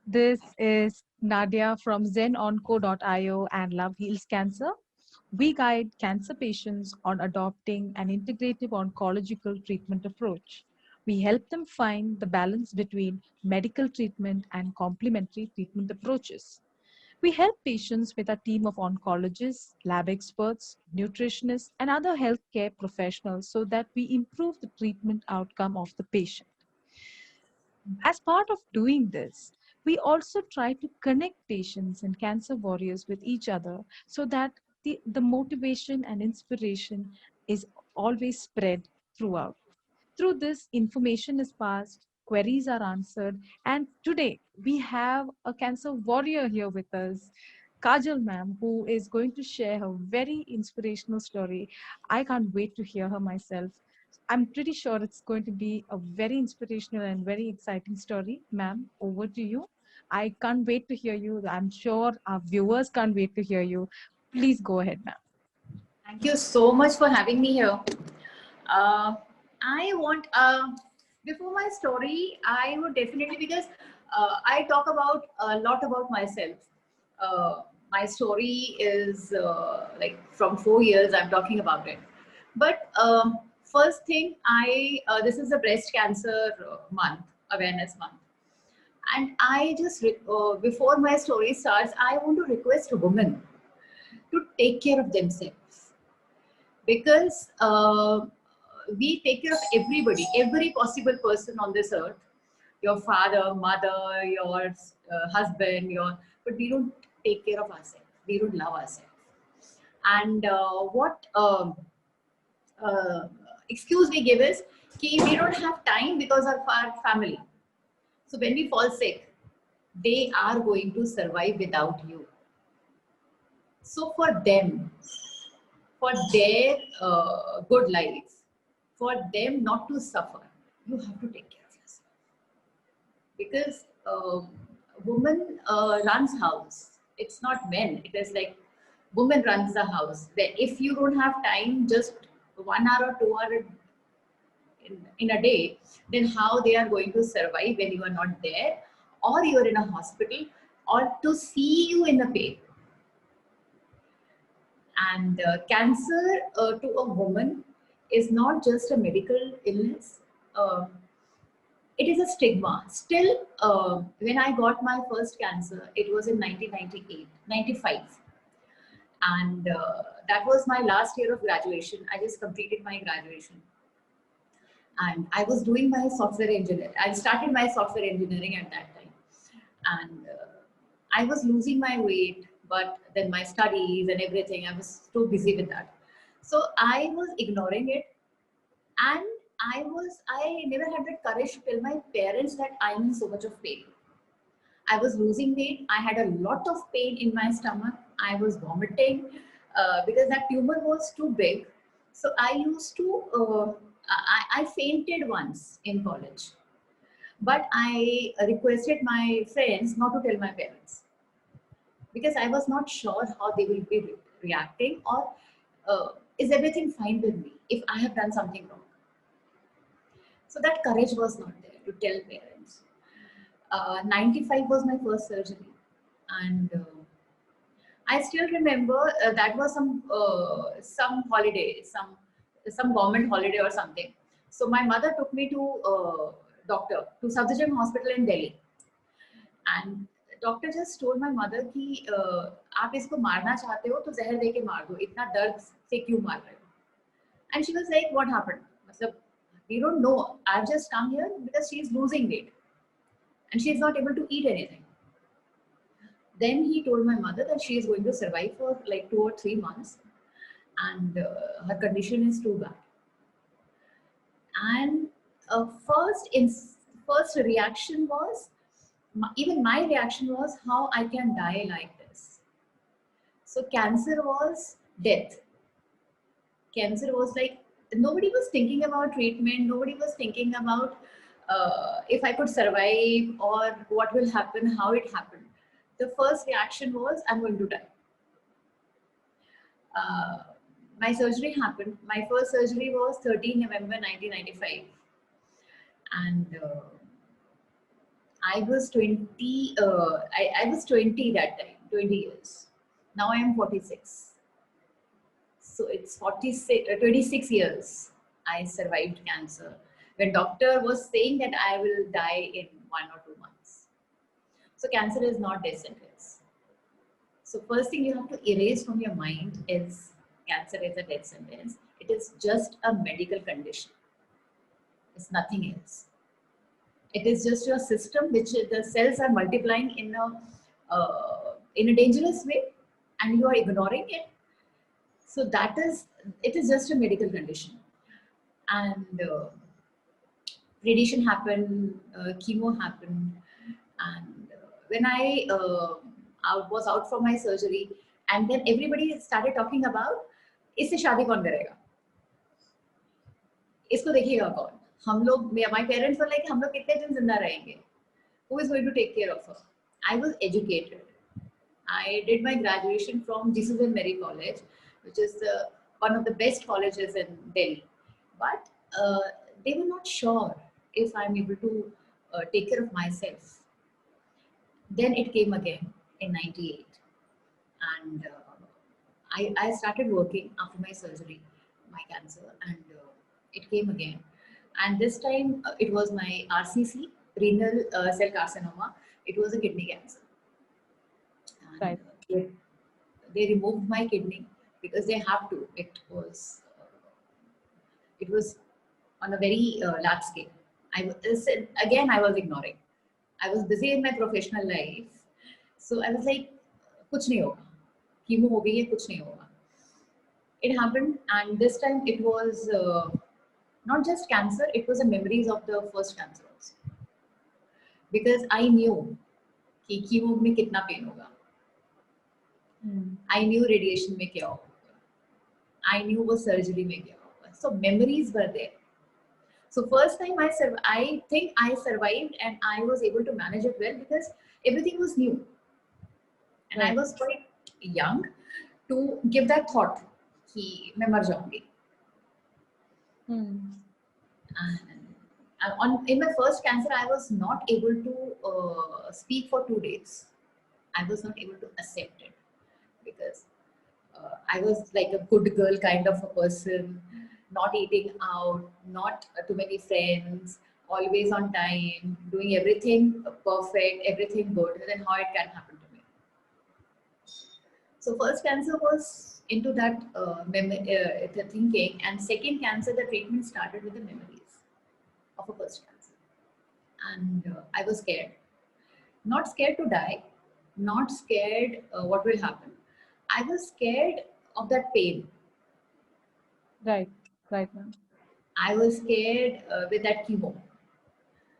This is Nadia from ZenOnco.io and Love Heals Cancer. We guide cancer patients on adopting an integrative oncological treatment approach. We help them find the balance between medical treatment and complementary treatment approaches. We help patients with a team of oncologists, lab experts, nutritionists, and other healthcare professionals so that we improve the treatment outcome of the patient. As part of doing this, we also try to connect patients and cancer warriors with each other so that the motivation and inspiration is always spread throughout. Through this, information is passed, queries are answered, and today we have a cancer warrior here with us, Kajal ma'am, who is going to share her very inspirational story. I can't wait to hear her myself. I'm pretty sure it's going to be a very inspirational and very exciting story. Ma'am, over to you. I can't wait to hear you. I'm sure our viewers can't wait to hear you. Please go ahead, ma'am. Thank you so much for having me here. Uh, I want, before my story, I would definitely, because I talk about a lot about myself. My story is like from 4 years, I'm talking about it. But first thing, this is a breast cancer month, awareness month. And I just, before my story starts, I want to request women to take care of themselves, because we take care of everybody, every possible person on this earth, your father, mother, your husband, but we don't take care of ourselves, we don't love ourselves. And what uh, excuse we give is कि we don't have time because of our family. So when we fall sick, they are going to survive without you. So for them, for their good life, for them not to suffer, you have to take care of yourself. Because woman runs house. It's not men. It is like woman runs the house. If you don't have time, just 1 hour or 2 hours in a day, then how they are going to survive when you are not there, or you are in a hospital, or to see you in the pain. And cancer to a woman is not just a medical illness. Uh, it is a stigma. Still, when I got my first cancer, it was in 1998, 95. And that was my last year of graduation. I just completed my graduation. And I was doing my software engineering. I started my software engineering at that time. And I was losing my weight, but then my studies and everything, I was too busy with that. So I was ignoring it, and I never had the courage to tell my parents that I'm in so much of pain. I was losing weight. I had a lot of pain in my stomach. I was vomiting because that tumor was too big. So I used to, I fainted once in college. But I requested my friends not to tell my parents, because I was not sure how they will be reacting, or is everything fine with me if I have done something wrong. So that courage was not there to tell parents. 95 was my first surgery, and I still remember that was some holiday, some government holiday or something. So my mother took me to doctor to Safdarjung Hospital in Delhi, and doctor just told my mother कि आप इसको मारना चाहते हो तो जहर दे के मार दो, इतना दर्द से क्यों मार रहे हो. And she was like what happened, मतलब we don't know, I've just come here because she is losing weight and she is not able to eat anything. Then he told my mother that she is going to survive for like 2 or 3 months, and her condition is too bad. And first reaction was, even my reaction was, how I can die like this. So cancer was death. Cancer was like, nobody was thinking about treatment. Nobody was thinking about if I could survive or what will happen, how it happened. The first reaction was, I'm going to die. Uh, my surgery happened. My first surgery was 13 November 1995. And I was 20. I was 20 that time. 20 years. Now I am 46. So it's 46, 26 years I survived cancer. When doctor was saying that I will die in 1 or 2 months. So cancer is not death sentence. So first thing you have to erase from your mind is cancer is a death sentence. It is just a medical condition. It's nothing else. It is just your system which the cells are multiplying in a dangerous way, and you are ignoring it. So that is, it is just a medical condition. And radiation happened, chemo happened, and when I was out from my surgery, and then everybody started talking about इससे शादी कौन करेगा, इसको देखिएगा कौन, हम लोग, my parents were like हम लोग कितने दिन जिंदा रहेंगे, who is going to take care of her. I was educated. I did my graduation from Jesus and Mary College, which is one of the best colleges in Delhi. But they were not sure if I'm able to take care of myself. Then it came again in 98. And I started working after my surgery, my cancer, and it came again. And this time it was my RCC, renal cell carcinoma. It was a kidney cancer. And Right. they removed my kidney because they have to. It was on a very large scale. Again, I was ignoring. I was busy in my professional life, so I was like, "कुछ नहीं होगा, chemo हो गई है, कुछ नहीं होगा." It happened, and this time it was not just cancer; it was the memories of the first cancer also. Because I knew कि chemo में कितना pain होगा. I knew radiation में क्या होगा. I knew वो surgery में क्या होगा. So memories were there. So first time I think I survived and I was able to manage it well because everything was new. And I Right. was quite young to give that thought कि मैं मर जाऊंगी. And in my first cancer, I was not able to speak for 2 days. I was not able to accept it because I was like a good girl kind of a person, not eating out, not too many friends, always on time, doing everything perfect, everything good. Then how it can happen to me? So first cancer was into that the thinking, and second cancer, the treatment started with the memories of a first cancer, and I was scared. Not scared to die, not scared what will happen. I was scared of that pain. Right. Right, ma'am. I was scared with that chemo.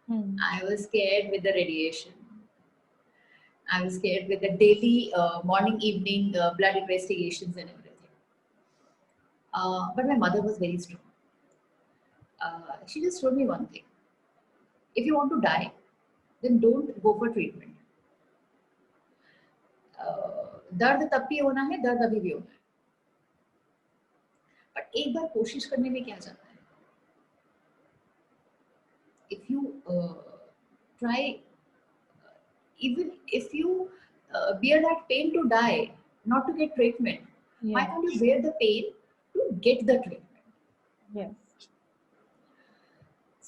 Hmm. I was scared with the radiation. I was scared with the daily morning, evening blood investigations and everything. But my mother was very strong. She just told me one thing: if you want to die, then don't go for treatment. दर्द तब भी होना है, दर्द अभी भी होना है, बट एक बार कोशिश करने में क्या जाता है. If you try, even if you bear that pain to die, not to get treatment, why Yeah. can't you bear the pain to get the treatment? Yes.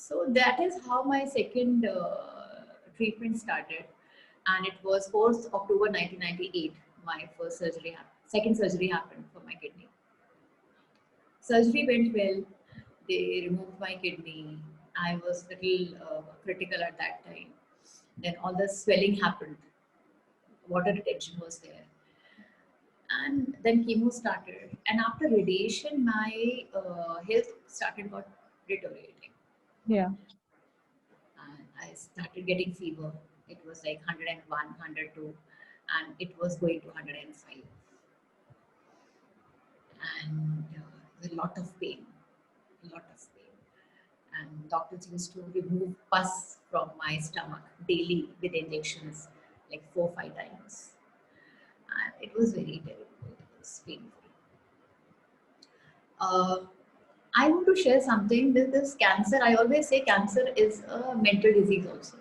So that is how my second treatment started, and it was 4th October 1998. My first surgery happened. Second surgery happened for my kidney. Surgery went well. They removed my kidney. I was little critical at that time. Then all the swelling happened. Water retention was there. And then chemo started. And after radiation, my health started got deteriorating. Yeah. And I started getting fever. It was like 101, 102, and it was going to 105. And a lot of pain, a lot of pain. And doctors used to remove pus from my stomach daily with injections, like 4 or 5 times. And it was very terrible. It was painful. Uh, I want to share something. This cancer, I always say cancer is a mental disease also.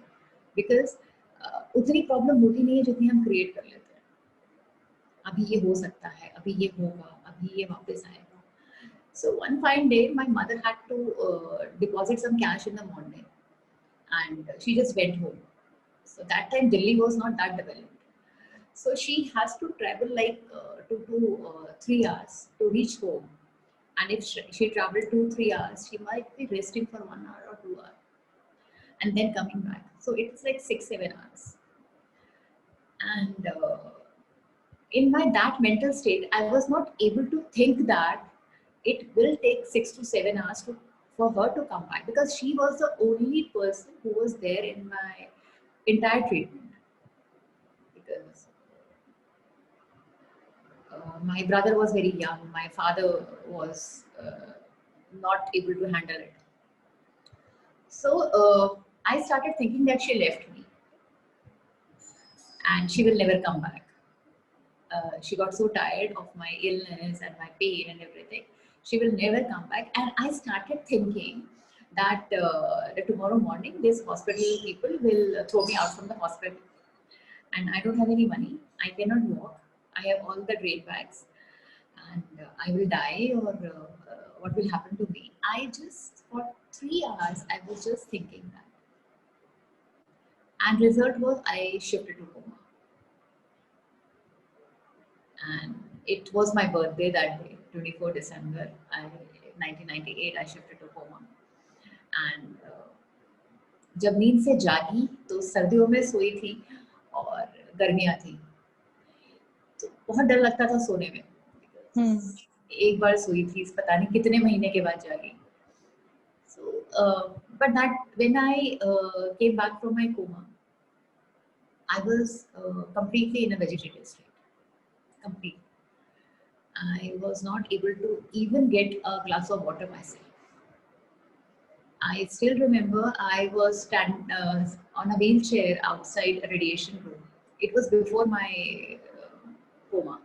Because उतनी problem होती नहीं है जितनी हम create कर लेते हैं। अभी ये हो सकता है, अभी ये होगा, अभी ये वापस आएगा। So one fine day, my mother had to deposit some cash in the morning, and she just went home. So that time Delhi was not that developed. So she has to travel like 2 to 3 hours to reach home. And if she traveled 2 3 hours, she might be resting for 1 hour or 2 hours, and then coming back. So it's like 6 7 hours. And in my that mental state, I was not able to think that it will take 6 to 7 hours for her to come back, because she was the only person who was there in my entire treatment. Because my brother was very young, my father was not able to handle it. So I started thinking that she left me and she will never come back. She got so tired of my illness and my pain and everything. She will never come back. And I started thinking that tomorrow morning, this hospital people will throw me out from the hospital. And I don't have any money. I cannot walk. I have all the drain bags. And I will die, or what will happen to me? I just, for 3 hours, I was just thinking that. And result was I shifted to coma. And it was my birthday that day, 24 December 1998. I shifted to coma. And जब नींद से जागी तो सर्दियों में सोई थी और गर्मियाँ थी, तो बहुत डर लगता था सोने में। एक बार सोई थी, पता नहीं कितने महीने के बाद जागी। So, but that when I came back from my coma, I was completely in a vegetative state. Complete. I was not able to even get a glass of water myself. I still remember I was on a wheelchair outside a radiation room. It was before my coma.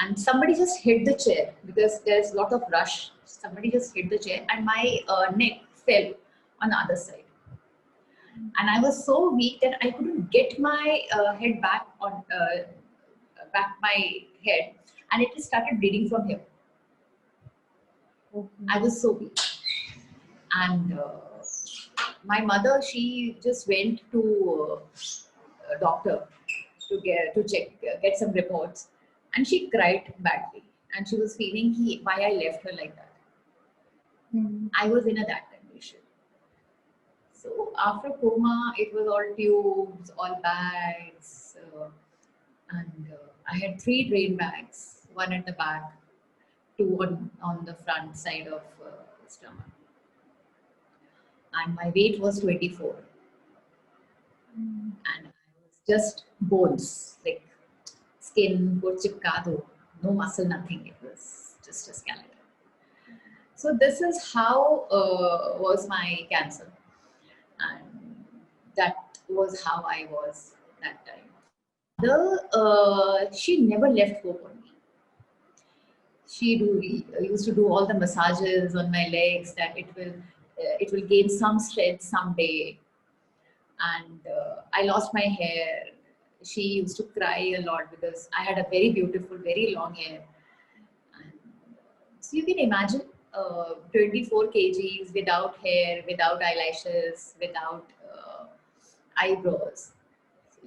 And somebody just hit the chair because there's a lot of rush. Somebody just hit the chair and my neck fell on the other side. And I was so weak that I couldn't get my head back on back my head, and it started bleeding from here. I was so weak. And my mother, she just went to a doctor to get some reports, and she cried badly, and she was feeling why I left her like that. I was in that condition. So after coma, it was all tubes, all bags, and I had 3 drain bags, one at the back, 2 on the front side of stomach. And my weight was 24. And I was just bones, like skin, no muscle, nothing. It was just a skeleton. So this is how was my cancer. And that was how I was that time. She never left hope on me. She used to do all the massages on my legs, that it will gain some strength someday. And I lost my hair. She used to cry a lot because I had a very beautiful, very long hair. And so you can imagine 24 kgs without hair, without eyelashes, without eyebrows.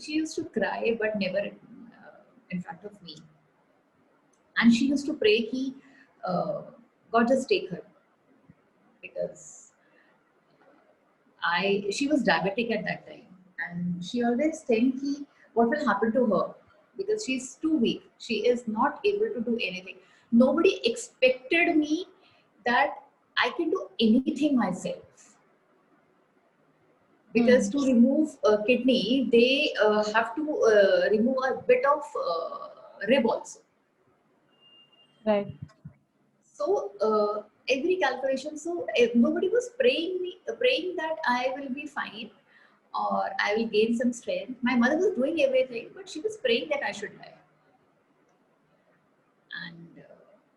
She used to cry, but never in front of me. And she used to pray, God just take her, because she was diabetic at that time, and she always think what will happen to her, because she's too weak. She is not able to do anything. Nobody expected me that I can do anything myself. Because to remove a kidney, they have to remove a bit of rib also. Right. So every calculation, so nobody was praying that I will be fine or I will gain some strength. My mother was doing everything, but she was praying that I should die. And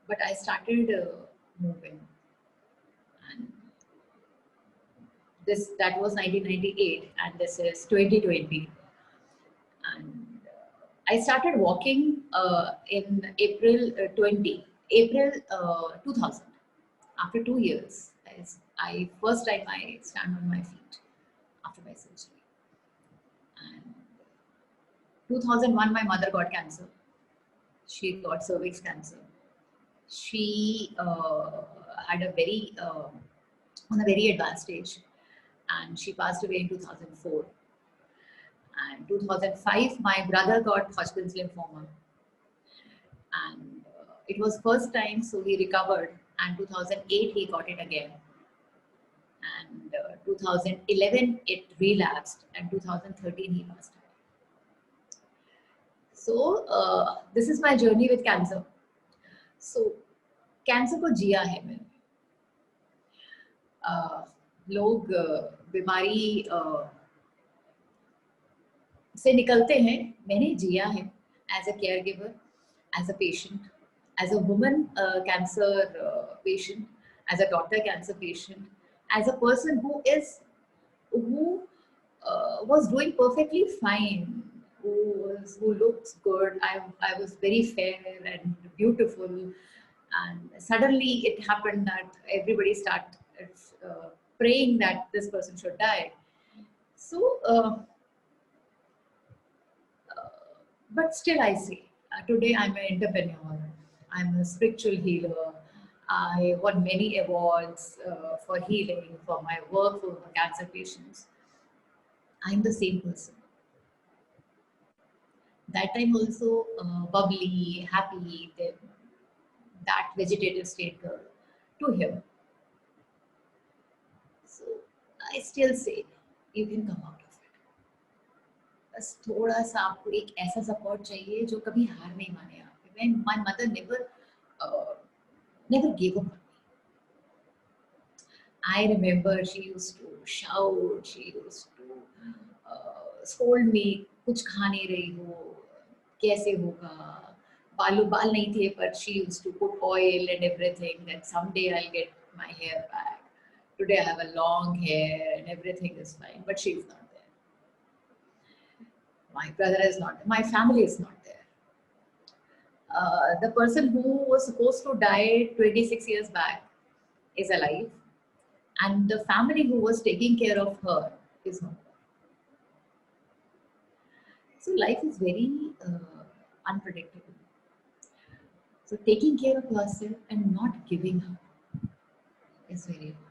but I started moving, and that was 1998, and this is 2020. And I started walking in April 2000. After 2 years, I first time I stand on my feet after my surgery. And 2001, my mother got cancer. She got cervix cancer. She had a very on a very advanced stage, and she passed away in 2004. And 2005, my brother got Hodgkin's lymphoma, and it was first time, so he recovered. And 2008, he got it again. And 2011, it relapsed, and 2013, he passed away. So this is my journey with cancer. So cancer को जिया है मैंने. लोग बीमारी से निकलते हैं, मैंने जिया है as a care giver, as a patient, as a woman cancer patient, as a daughter cancer patient, as a person who was doing perfectly fine, who looks good. I was very fair and beautiful, and suddenly it happened that everybody started praying that this person should die. So but still I say, today I'm an entrepreneur, I'm a spiritual healer, I won many awards for healing, for my work for cancer patients. I'm the same person. That time also bubbly, happy, that vegetative state girl to him. So I still say you can come out of it. बस थोड़ा सा आपको एक ऐसा support चाहिए जो कभी हार नहीं माने आपके. When my mother never gave up on me. I remember she used to shout, she used to scold me, कुछ खा नहीं रही हो, कैसे होगा, बाल नहीं थे, but she used to put oil and everything, that someday I'll get my hair back. Today I have a long hair and everything is fine, but she's not there. My brother is not there. My family is not there. The person who was supposed to die 26 years back is alive, and the family who was taking care of her is not there. So life is very unpredictable. So taking care of yourself and not giving up is very important.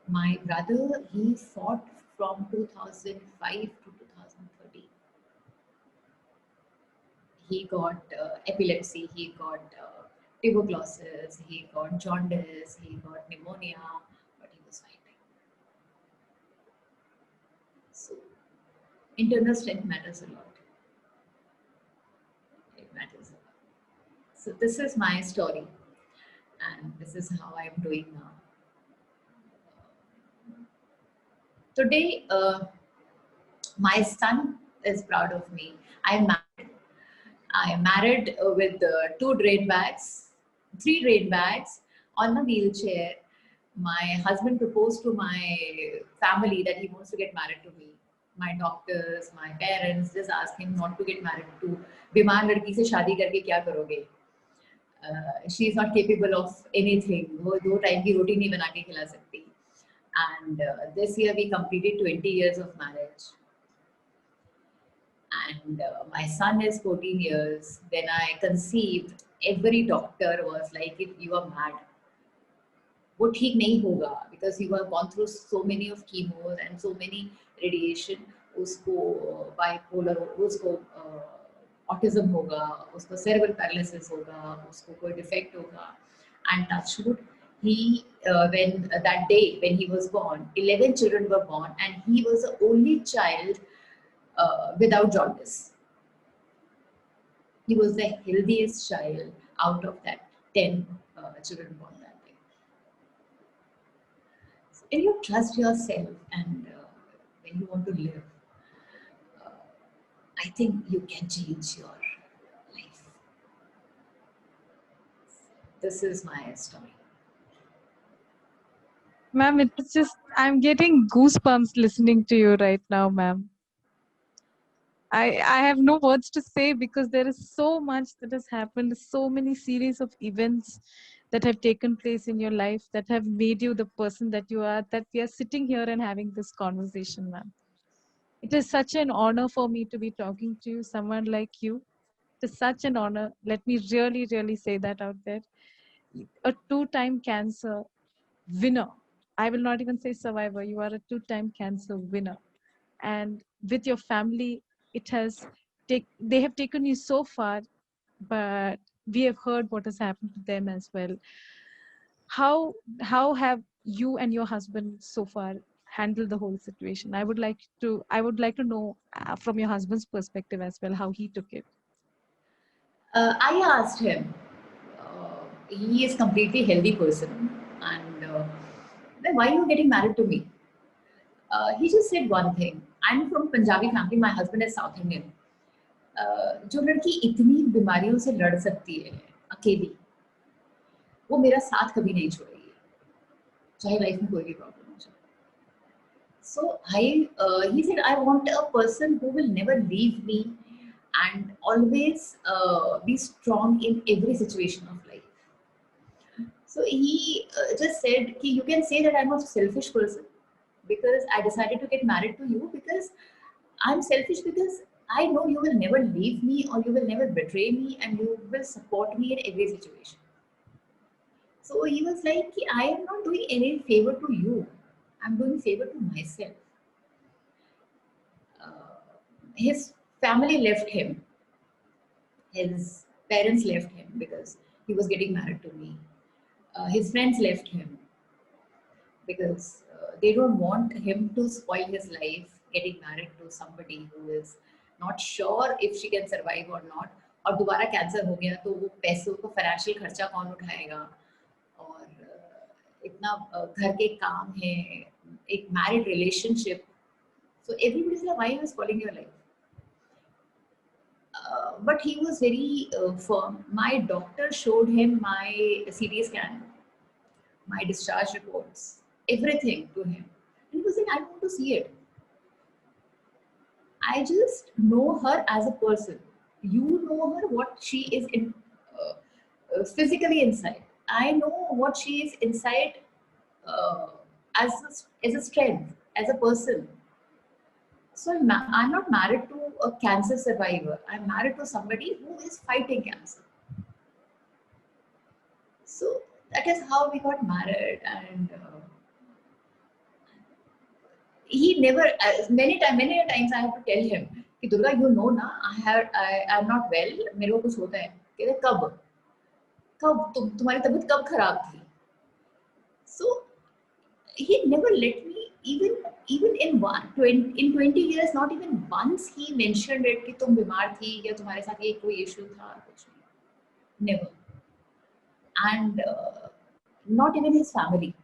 My brother, he fought from 2005 to 2013. He got epilepsy, he got tuberculosis, he got jaundice, he got pneumonia, but he was fighting. So internal strength matters a lot. It matters a lot. So this is my story, and this is how I'm doing now. Today, my son is proud of me. I'm married with three drain bags on a wheelchair. My husband proposed to my family that he wants to get married to me. My doctors, my parents just asked him not to get married to बीमार लड़की से शादी करके क्या करोगे? She is not capable of anything. वो 2 time की रोटी नहीं बना के खिला सकती. And this year we completed 20 years of marriage. And my son is 14 years. When I conceived, every doctor was like, if you are mad, वो ठीक नहीं होगा, because you have gone through so many of chemos and so many radiation. उसको bipolar, उसको autism होगा, उसको cerebral paralysis होगा, उसको कोई defect होगा. And touch wood, he when that day when he was born, 11 children were born, and he was the only child without jaundice. He was the healthiest child out of that 10 children born that day. So when you trust yourself and when you want to live, I think you can change your life. This is my story. Ma'am, it's just, I'm getting goosebumps listening to you right now, ma'am. I have no words to say because there is so much that has happened, so many series of events that have taken place in your life that have made you the person that you are, that we are sitting here and having this conversation, ma'am. It is such an honor for me to be talking to you, someone like you. It is such an honor. Let me really, really say that out there. A two-time cancer winner. I will not even say survivor. You are a two-time cancer winner. And with your family, it has they have taken you so far, but we have heard what has happened to them as well. How have you and your husband so far handled the whole situation? I would like to know from your husband's perspective as well how he took it. I asked him. He is completely healthy person, and then why are you getting married to me? He just said one thing. I'm from Punjabi family. My husband is South Indian. जो लड़की इतनी बीमारियों से लड़ सकती है अकेली, वो मेरा साथ कभी नहीं छोड़ेगी, चाहे लाइफ में कोई भी प्रॉब्लम हो जाए. So he said, I want a person who will never leave me and always be strong in every situation of life. So he just said, you can say that I'm a selfish person because I decided to get married to you because I'm selfish because I know you will never leave me or you will never betray me and you will support me in every situation. So he was like, I am not doing any favor to you. I'm doing favor to myself. His family left him. His parents left him because he was getting married to me. His friends left him because they don't want him to spoil his life getting married to somebody who is not sure if she can survive or not. और दोबारा cancer हो गया तो वो पैसों का financial खर्चा कौन उठाएगा और इतना घर के काम है एक married relationship so everybody is like why you spoiling your life but he was very firm. My doctor showed him my CT scan, my discharge reports, everything to him. And he was like, I want to see it. I just know her as a person. You know her, what she is in physically inside. I know what she is inside uh, as a strength, as a person. So I'm not married to a cancer survivor. I'm married to somebody who is fighting cancer. So that is how we got married, and he never. Many times I have to tell him, कि Durga, you know ना, I'm not well. मेरे को कुछ होता है. कहते कब? कब तुम्हारी तबीयत कब खराब थी? So he never let me even in 20 years, not even once he mentioned it कि तुम बीमार थी या तुम्हारे साथ ये कोई issue था कुछ नहीं. Never. And not even his family.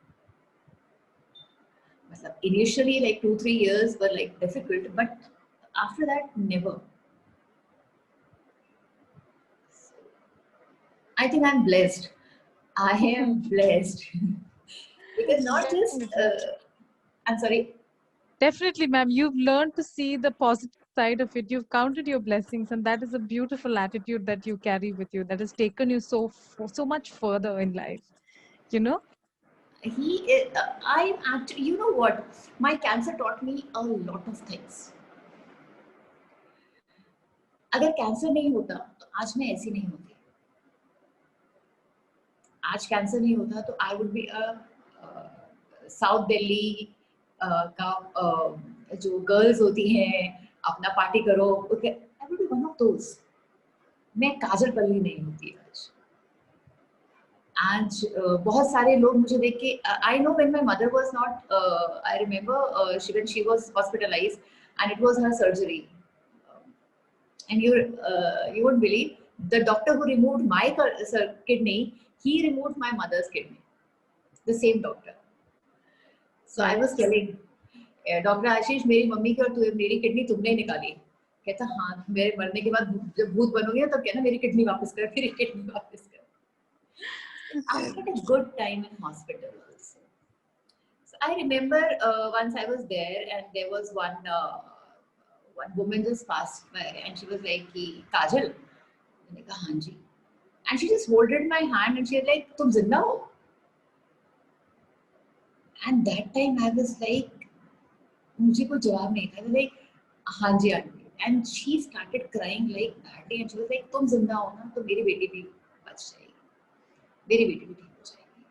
Initially, like 2-3 years were like difficult, but after that, never. I think I'm blessed. I am blessed because not just. I'm sorry. Definitely, ma'am. You've learned to see the positive side of it. You've counted your blessings, and that is a beautiful attitude that you carry with you. That has taken you so much further in life. You know. I actually, you know what? My cancer taught me a lot of things. अगर cancer नहीं होता तो आज मैं ऐसी नहीं होती. आज कैंसर नहीं होता तो I would be south Delhi का जो गर्ल्स होती हैं अपना पार्टी करो okay I would be one of those. मैं काजल पल्ली नहीं होती आज बहुत सारे लोग मुझे देख के I know when my mother was not I remember she was hospitalised and it was her surgery and you won't believe the doctor who removed my kidney, he removed my mother's kidney, the same doctor. So I was telling doctor Ashish मेरी mummy की और मेरी kidney तुमने निकाली. कहता हाँ मेरे मरने के बाद जब भूत बनोगे तब कहना मेरी किडनी वापस कर मेरी किडनी वापस कर. I had a good time in hospital also. I remember once I was there, and there was one woman just passed by, and she was like, "Ki, Kajal." मैंने कहा हाँ जी. And she just holded my hand and she was like, "तुम जिंदा हो?" And that time I was like, मुझे कोई जवाब नहीं था. I was like, हाँ जी aunty. And she started crying like badly, and she was like, "तुम जिंदा हो ना, तो मेरी बेटी भी बच जाएगी, मेरी बेटी भी ठीक हो जाएगी."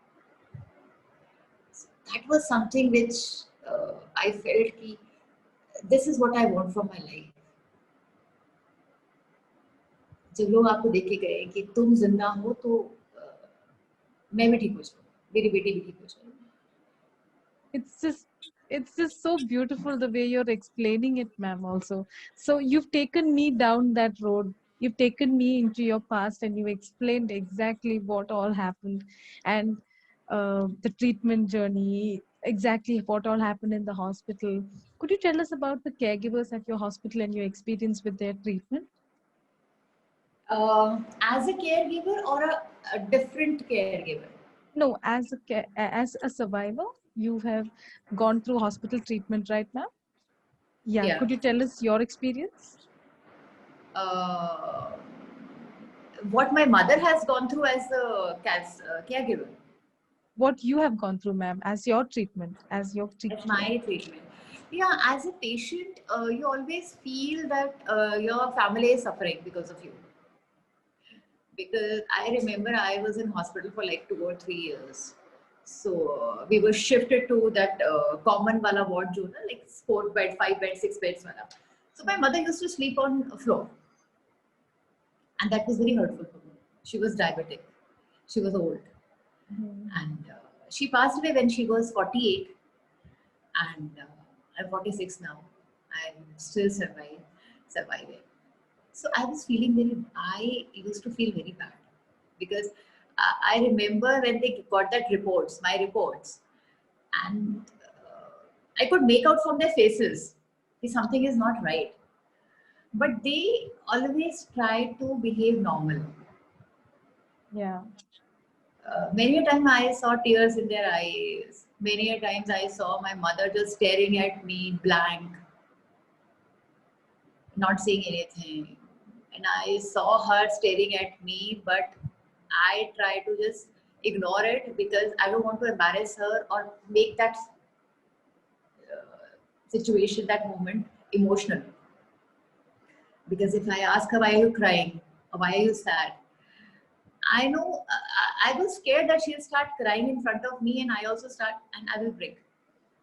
So that was something which I felt कि this is what I want from my life. जब लोग आपको देख के गए कि तुम जिंदा हो तो मैं भी ठीक हो जाऊँ, मेरी बेटी भी ठीक हो जाए. It's just it's just so beautiful the way you're explaining it, ma'am, also. So you've taken me down that road. You've taken me into your past and you explained exactly what all happened and the treatment journey, exactly what all happened in the hospital. Could you tell us about the caregivers at your hospital and your experience with their treatment? As a caregiver or a different caregiver? No, as a survivor, you have gone through hospital treatment right now. Yeah, Yeah. could you tell us your experience? Uh, what my mother has gone through as a caregiver. What you have gone through, ma'am, as your treatment, as your At treatment. my treatment. Yeah, as a patient, you always feel that your family is suffering because of you. Because I remember I was in hospital for like 2 or 3 years. So we were shifted to that common wala ward zone, like 4 bed, 5 bed, 6 beds wala. So my mother used to sleep on a floor, and that was very hurtful for me. She was diabetic, she was old, and she passed away when she was 48, and I'm 46 now. I'm still surviving. So I was feeling I used to feel very bad because I remember when they got my reports, and I could make out from their faces that something is not right. But they always try to behave normal. Yeah. Many a time I saw tears in their eyes. Many a times I saw my mother just staring at me blank, not saying anything. And I saw her staring at me, but I try to just ignore it because I don't want to embarrass her or make that situation, that moment, emotional. Because if I ask her, why are you crying? Or why are you sad? I know I was scared that she'll start crying in front of me, and I also start, and I will break.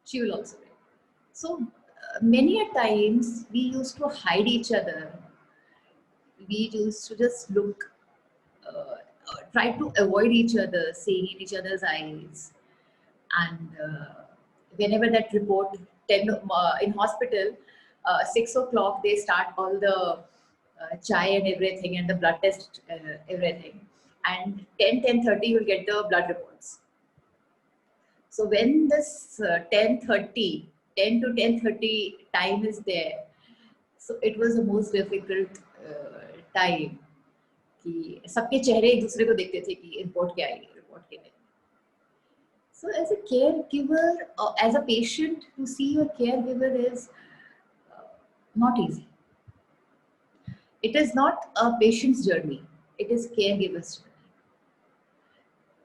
She will also break. So many a times we used to hide each other. We used to just look, try to avoid each other, seeing in each other's eyes. And whenever that report, 10 in hospital, 6 o'clock they start all the chai and everything and the blood test, everything. And 10:30 you'll get the blood reports. So when this 10 to 10:30 time is there, so it was the most difficult time कि सबके चेहरे एक दूसरे को देखते थे कि report क्या आएगी, रिपोर्ट क्या आएगी. So as a caregiver, as a patient, to see your caregiver is not easy. It is not a patient's journey. It is caregiver's journey.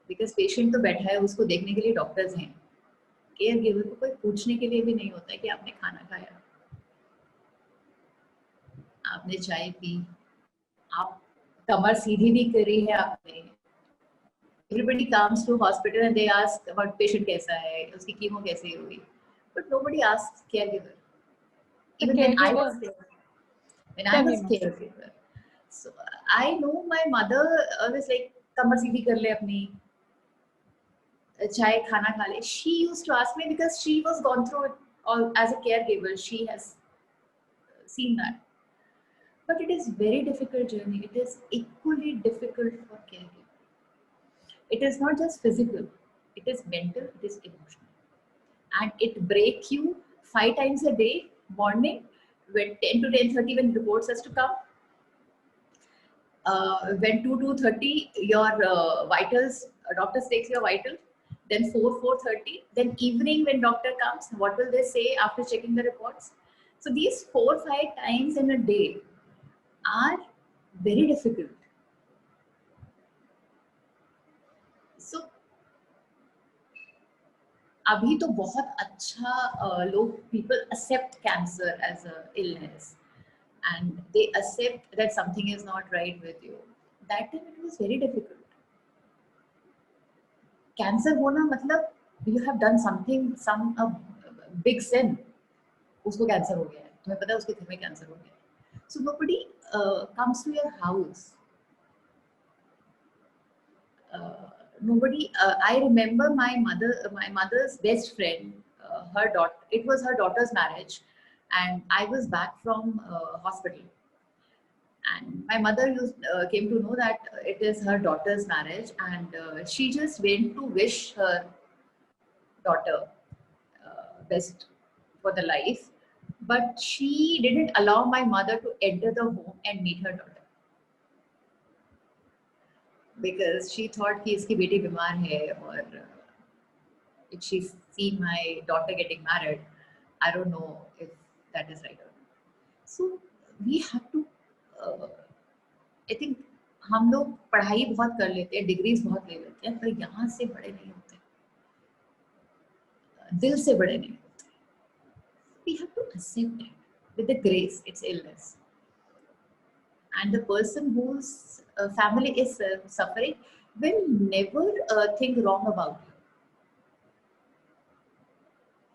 Because patient तो बैठा है, उसको देखने के लिए डॉक्टर्स हैं. Caregiver को कोई पूछने के लिए भी नहीं होता है कि आपने खाना खाया, आपने चाय पी, आप कमर सीधी भी करी है आपने. Everybody comes to hospital and they ask about patient कैसा है, उसकी कीमो कैसे हुई, but nobody asks caregiver. The Even when I caregiver. was there, when I Tell me, was ma'am. caregiver, so I know my mother always like कमर सीधी कर ले अपनी, चाय खाना खा ले. She used to ask me because she was gone through it all as a caregiver. She has seen that. But it is very difficult journey. It is equally difficult for caregiver. It is not just physical. It is mental. It is emotional. And it breaks you 5 times a day, morning, when 10 to 10:30 when reports has to come. When 2 to 2:30 your vitals, doctors takes your vital. then 4:30, then evening when doctor comes, what will they say after checking the reports? So these 4-5 times in a day are very difficult. So अभी तो बहुत अच्छा लोग people accept cancer as a illness and they accept that something is not right with you. That time it was very difficult. Cancer होना मतलब you have done something, some a big sin. उसको cancer हो गया है, तुम्हें पता है उसके घर में कैंसर हो गया है. So nobody comes to your house. Nobody. I remember my mother's best friend, her daughter. It was her daughter's marriage, and I was back from hospital. And my mother came to know that it is her daughter's marriage, and she just went to wish her daughter best for the life. But she didn't allow my mother to enter the home and meet her daughter. Because she thought कि इसकी बेटी बीमार है और if she see my daughter getting married, I don't know if that is right or not. So we have to, I think हम लोग पढ़ाई बहुत कर लेते हैं, डिग्रीज बहुत ले लेते हैं, पर यहाँ से बड़े नहीं होते, दिल से बड़े नहीं होते. We have to accept it with the grace. It's illness, and the person whose family is suffering will never think wrong about you.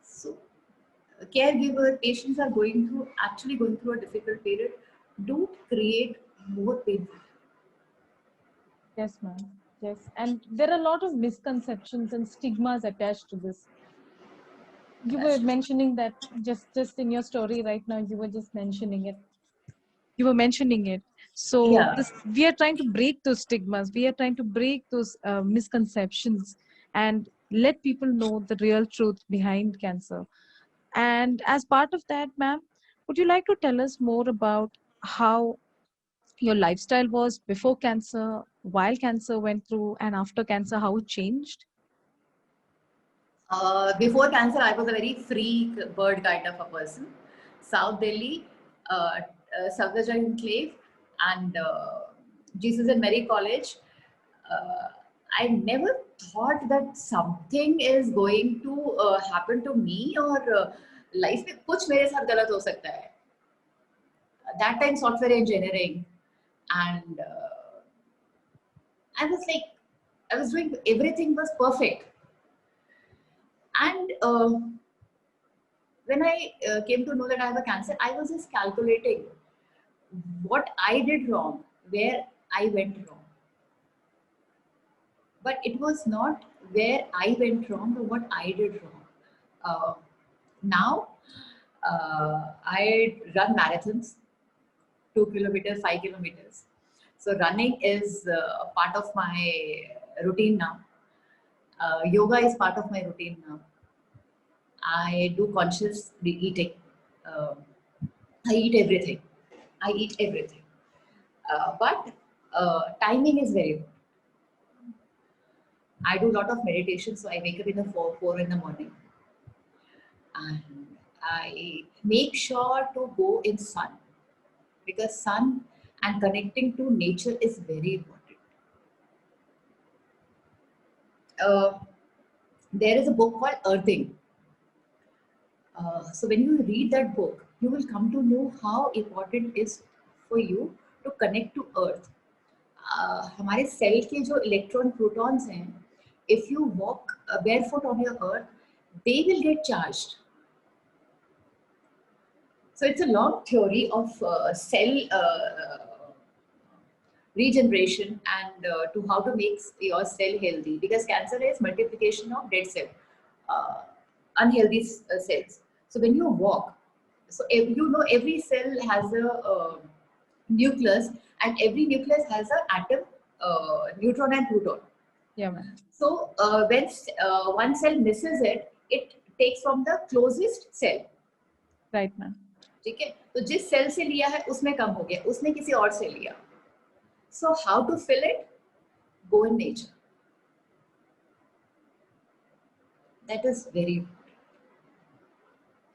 So caregiver, patients are actually going through a difficult period. Don't create more pain. Yes, ma'am. Yes, and there are a lot of misconceptions and stigmas attached to this. You were mentioning that just in your story right now. You were just mentioning it. You were mentioning it. So Yeah. we are trying to break those stigmas. We are trying to break those misconceptions and let people know the real truth behind cancer. And as part of that, ma'am, would you like to tell us more about how your lifestyle was before cancer, while cancer went through, and after cancer, how it changed? Before cancer, I was a very free bird kind of a person. South Delhi, Safdarjung Enclave, and Jesus and Mary College. I never thought that something is going to happen to me or life में कुछ मेरे साथ गलत हो सकता है. That time software engineering, and I was like, I was doing everything was perfect. And when I came to know that I have a cancer, I was just calculating what I did wrong, where I went wrong. But it was not where I went wrong, but what I did wrong. Now, I run marathons, 2 kilometers, 5 kilometers. So running is a part of my routine now. Yoga is part of my routine now. I do conscious eating. I eat everything. But timing is very good. I do a lot of meditation, so I wake up in the 4 in the morning. And I make sure to go in sun, because sun and connecting to nature is very important. There is a book called Earthing. So when you read that book, you will come to know how important it is for you to connect to earth. हमारे cell के जो electron protons हैं, if you walk barefoot on your earth, they will get charged. So it's a long theory of cell regeneration and to how to make your cell healthy, because cancer is multiplication of dead cell, unhealthy cells. So when you walk, so you know every cell has a nucleus, and every nucleus has an atom, neutron and proton. Yeah, ma'am. So when one cell misses it, it takes from the closest cell. Right, ma'am. ठीक है, तो जिस cell से लिया है उसमें कम हो गया, उसने किसी और से लिया. So how to fill it? Go in nature. That is very.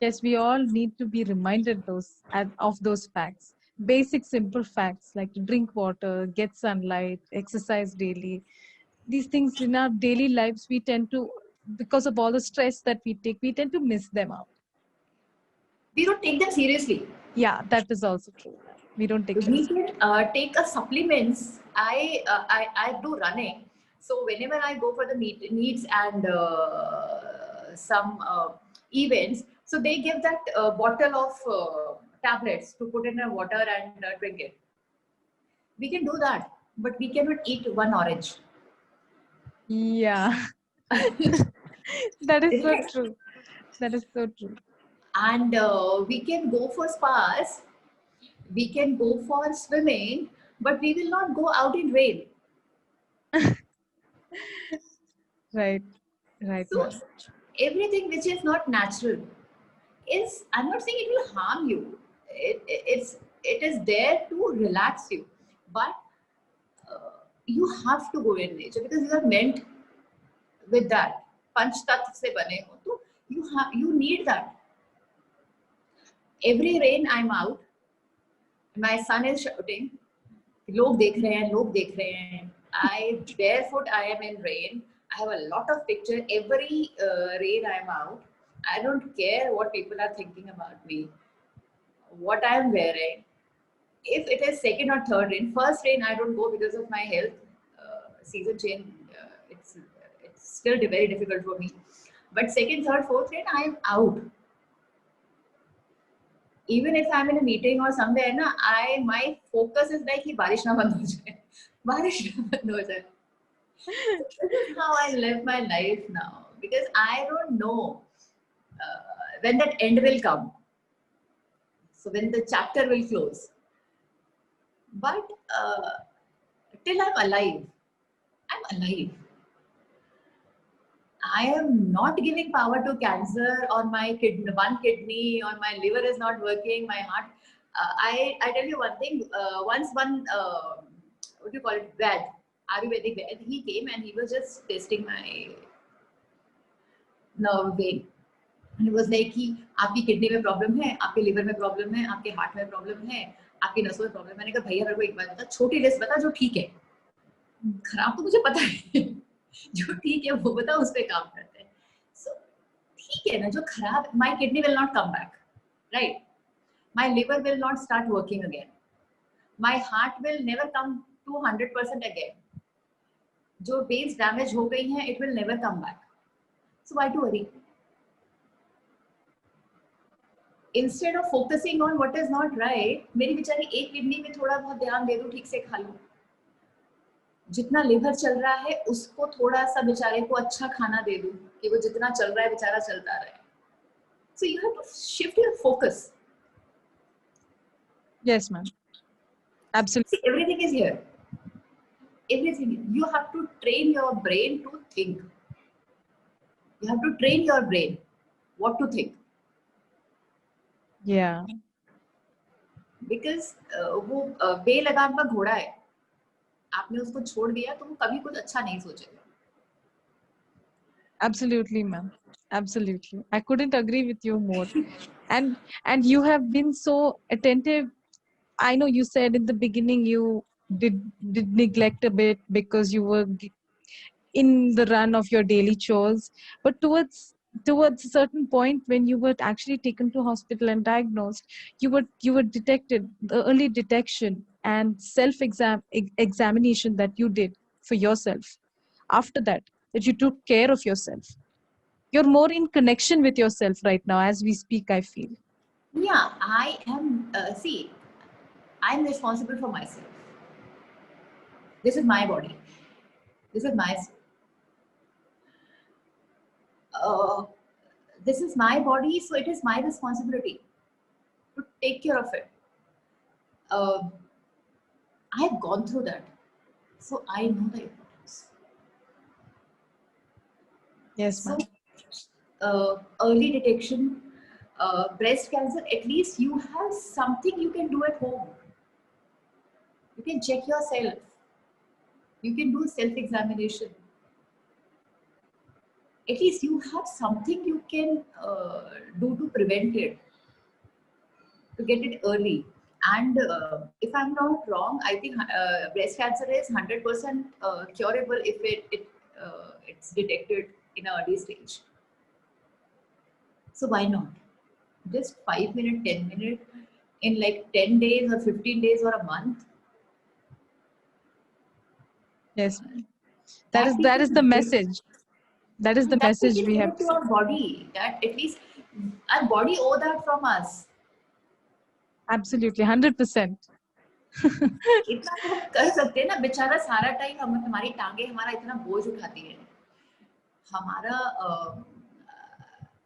Yes, we all need to be reminded of those facts. Basic, simple facts like to drink water, get sunlight, exercise daily. These things in our daily lives, we tend to, because of all the stress that we take, we tend to miss them out. We don't take them seriously. Yeah, that is also true. We don't take them We seriously. can take a supplements. I do running, so whenever I go for the meets and some events, so they give that bottle of tablets to put in a water and drink it. We can do that, but we cannot eat one orange. Yeah, that is so Yes. true. That is so true. And we can go for spas, we can go for swimming, but we will not go out in rain. Right, right, So ma'am. everything which is not natural is, I'm not saying it will harm you. It is there to relax you, but you have to go in nature because you are meant with that. Panch tat se bane ho, so you need that. Every rain I'm out, my son is shouting, लोग देख रहे हैं, लोग देख रहे हैं. I barefoot, I am in rain. I have a lot of picture. Every rain I am out. I don't care what people are thinking about me, what I am wearing. If it is second or third rain, first rain I don't go because of my health. Season change, it's still very difficult for me. But second, third, fourth rain, I am out. Even if I'm in a meeting or somewhere, na, my focus is like कि बारिश ना बंद हो जाए, बारिश ना बंद हो जाए. So this is how I live my life now because I don't know when that end will come. So when the chapter will close. But till I'm alive, I'm alive. I am not giving power to cancer or my kidney, one kidney or my liver is not working, my heart. I tell you one thing. Once one what do you call it, Ved, Ayurvedic Ved, he came and he was just testing my nerve vein. He was like कि आपकी kidney में problem है, आपके liver में problem है, आपके heart में problem है, आपकी नसों में प्रॉब्लम है. मैंने कहा भैया मेरे को एक बात बता, छोटी लिस्ट बता जो ठीक है, खराब तो मुझे पता है. जो ठीक है वो बता, उस पे काम करते हैं. So ठीक है ना, जो खराब, my kidney will not come back, right? My liver will not start working again. My heart will never come to 100% again. जो veins damage हो गई हैं, it will never come back. So why to worry? Instead of focusing on what is not right, मेरी बेचारी एक kidney में थोड़ा बहुत ध्यान दे दूं, ठीक से खा लूं. जितना लिवर चल रहा है उसको थोड़ा सा बेचारे को अच्छा खाना दे दूं कि वो जितना चल रहा है बेचारा चलता रहे. So you have to shift your focus. Yes, ma'am. Absolutely. See, everything is here. Everything. You have to train your brain to think. You have to train your brain what to think. Yeah. Because वो बेलगाम का घोड़ा है. आपने उसको छोड़ दिया तो वो कभी कुछ अच्छा नहीं सोचेगा. Absolutely, ma'am. Absolutely. I couldn't agree with you more. And you have been so attentive. I know you said in the beginning you did neglect a bit because you were in the run of your daily chores, but towards a certain point when you were actually taken to hospital and diagnosed, you were detected, the early detection and examination that you did for yourself. After that you took care of yourself, you're more in connection with yourself right now as we speak, I feel. Yeah, I am. See, I'm responsible for myself. This is my body. This is my. Uh, this is my body, so it is my responsibility to take care of it. Uh, I have gone through that, so I know the importance. Yes, So, ma'am. early detection, breast cancer, at least you have something you can do at home. You can check yourself. You can do self-examination. at least you have something you can do to prevent it, to get it early. And if I'm not wrong, I think breast cancer is 100% curable if it's detected in an early stage. So why not? Just 5 minutes, 10 minutes in like 10 days or 15 days or a month. Yes, ma'am. That we That is the can give, message. That is the that we message can we give have it to to send. our body. That at least our body owe that from us. Absolutely, 100%. इतना तो हम कर सकते हैं ना, बेचारा सारा time हम हमारी टांगे हमारा इतना बोझ उठाती है हमारा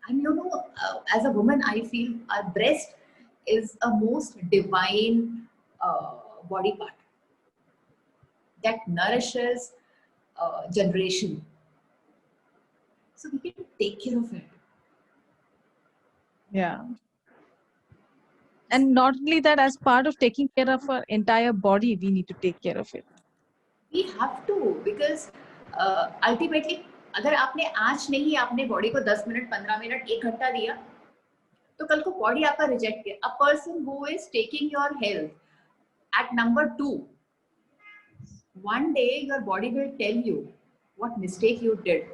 and you know as a woman I feel our breast is a most divine body part that nourishes generation, so we can take care of it. Yeah. And not only that, as part of taking care of our entire body, we need to take care of it. We have to, because ultimately अगर आपने आज नहीं आपने body को 10 minute 15 minute 1 घंटा दिया तो कल को बॉडी आपका रिजेक्ट किया. A person who is taking your health at number 2, one day your body will tell you what mistake you did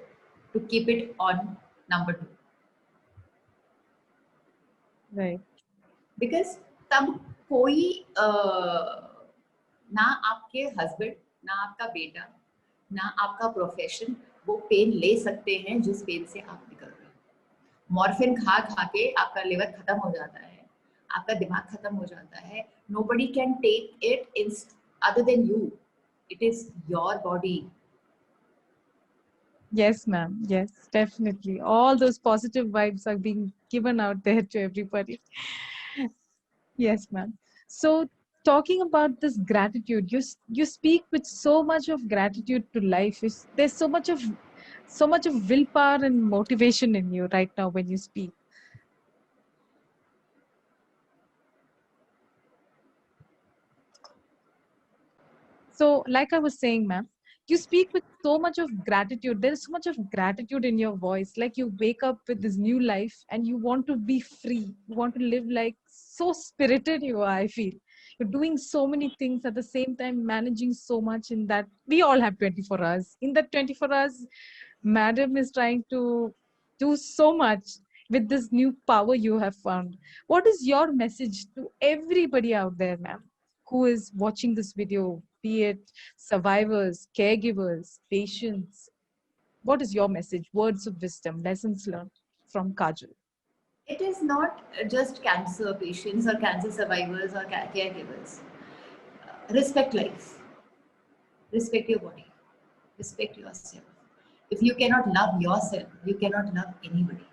to keep it on number 2. Right. Because तब कोई ना आपके हस्बैंड, ना आपका बेटा, ना आपका प्रोफेशन वो पेन ले सकते हैं जिस पेन से आप निकल रहे हो. मॉर्फिन खा खा के आपका लिवर खत्म हो जाता है, आपका दिमाग खत्म हो जाता है. Nobody can take it in other than you. It is your body. Yes, ma'am. Yes, definitely. All those positive vibes are being given out there to everybody. Yes, ma'am. So, talking about this gratitude, you speak with so much of gratitude to life. There's so much of willpower and motivation in you right now when you speak. So, like I was saying, ma'am, you speak with so much of gratitude. There is so much of gratitude in your voice. Like you wake up with this new life and you want to be free. You want to live like so spirited you are, I feel. You're doing so many things at the same time, managing so much in that. We all have 24 hours. In that 24 hours, Madam is trying to do so much with this new power you have found. What is your message to everybody out there, ma'am, who is watching this video, be it survivors, caregivers, patients? What is your message? Words of wisdom, lessons learned from Kajal. It is not just cancer patients or cancer survivors or caregivers. Respect life, respect your body, respect yourself. If you cannot love yourself, you cannot love anybody.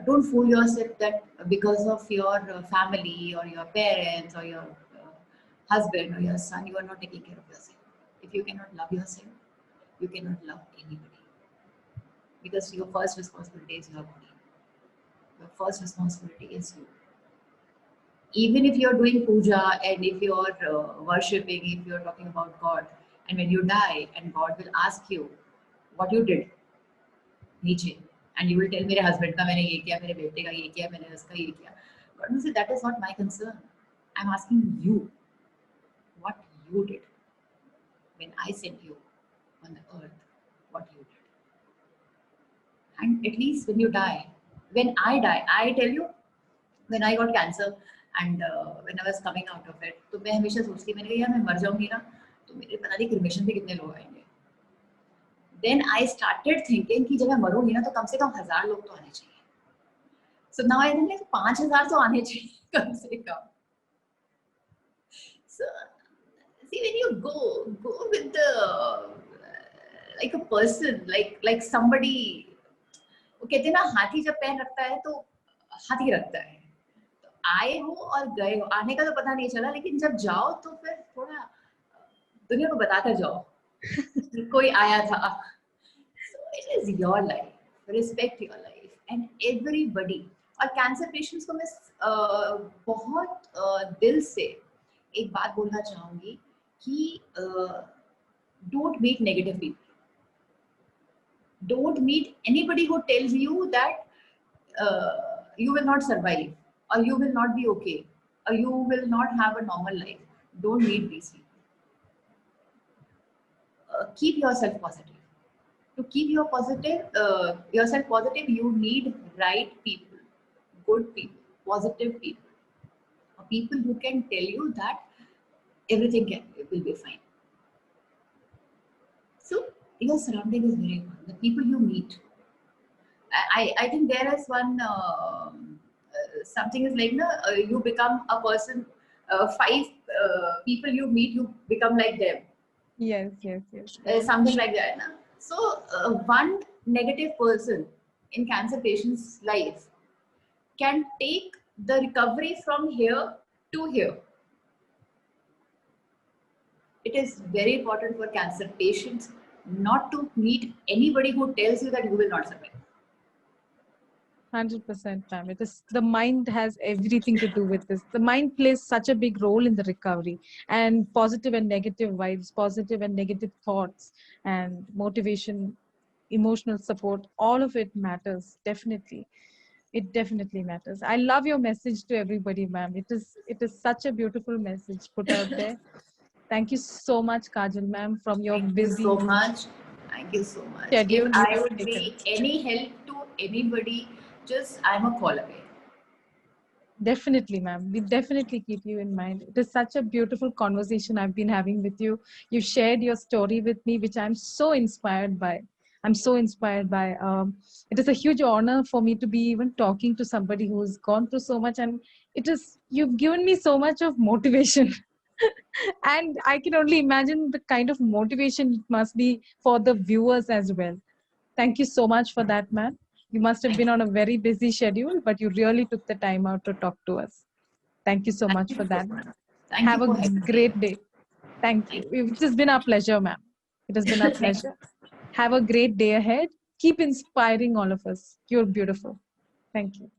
Don't fool yourself that because of your family or your parents or your husband or your son, you are not taking care of yourself. If you cannot love yourself, you cannot love anybody. Because your first responsibility is your body. Your first responsibility is you. Even if you're doing puja and if you're worshipping, if you're talking about God, and when you die and God will ask you what you did, नीचे, and you will tell मेरे husband का मैंने ये किया, मेरे बेटे का ये किया, मैंने उसका ये किया. God will say that is not my concern. I'm asking you what you did when I sent you on the earth, what you did. And at least when you die, when I die, I tell you, when I got cancer and when I was coming out of it, तो मैं हमेशा सोचती मैंने कहा यार मैं मर जाऊंगी ना तो मेरे पता नहीं क्रिमेशन पे कितने लोग आएंगे. Then I started thinking कि जब मैं मरूंगी ना तो कम से कम 1000 लोग तो आने चाहिए. So now I think like 5000 तो आने चाहिए कम से कम. So see when you go with the like a person like somebody, वो कहते हैं ना हाथी जब पैर रखता है तो हाथी रखता है. तो आए हो और गए हो, आने का तो पता नहीं चला लेकिन जब जाओ तो फिर थोड़ा दुनिया को बताते जाओ कि कोई आया था. So it is your life, respect your life and everybody. और कैंसर पेशेंट्स को मैं बहुत दिल से एक बात बोलना चाहूंगी कि don't make negative people. Don't meet anybody who tells you that you will not survive, or you will not be okay, or you will not have a normal life. Don't meet these people. Keep yourself positive. To keep yourself positive, you need right people, good people, positive people, people who can tell you that will be fine. So your surrounding is very important. The people you meet. I think there is one something is like no, you become a person. Five people you meet, you become like them. Yes, yes, yes. Something like that. Na? So one negative person in cancer patient's life can take the recovery from here to here. It is very important for cancer patients not to meet anybody who tells you that you will not survive. 100%, ma'am. It is, the mind has everything to do with this. The mind plays such a big role in the recovery, and positive and negative vibes, positive and negative thoughts, and motivation, emotional support, all of it matters. Definitely. It definitely matters. I love your message to everybody, ma'am. It is such a beautiful message put out there. Thank you so much, Kajal, ma'am, from your Thank you busy so much. Thank you so much. If schedule you I have would taken. be any help to anybody, just I'm a call away. Definitely, ma'am. We definitely keep you in mind. It is such a beautiful conversation I've been having with you. You shared your story with me, which I'm so inspired by. I'm so inspired by. It is a huge honor for me to be even talking to somebody who's gone through so much, and you've given me so much of motivation. And I can only imagine the kind of motivation it must be for the viewers as well. Thank you so much for that, ma'am. You must have been on a very busy schedule, but you really took the time out to talk to us. Thank you so Thank much you for so that. much. Thank you Have a for having me. great day. Thank you. It has been our pleasure, ma'am. It has been our Thank you. pleasure. Have a great day ahead. Keep inspiring all of us. You're beautiful. Thank you.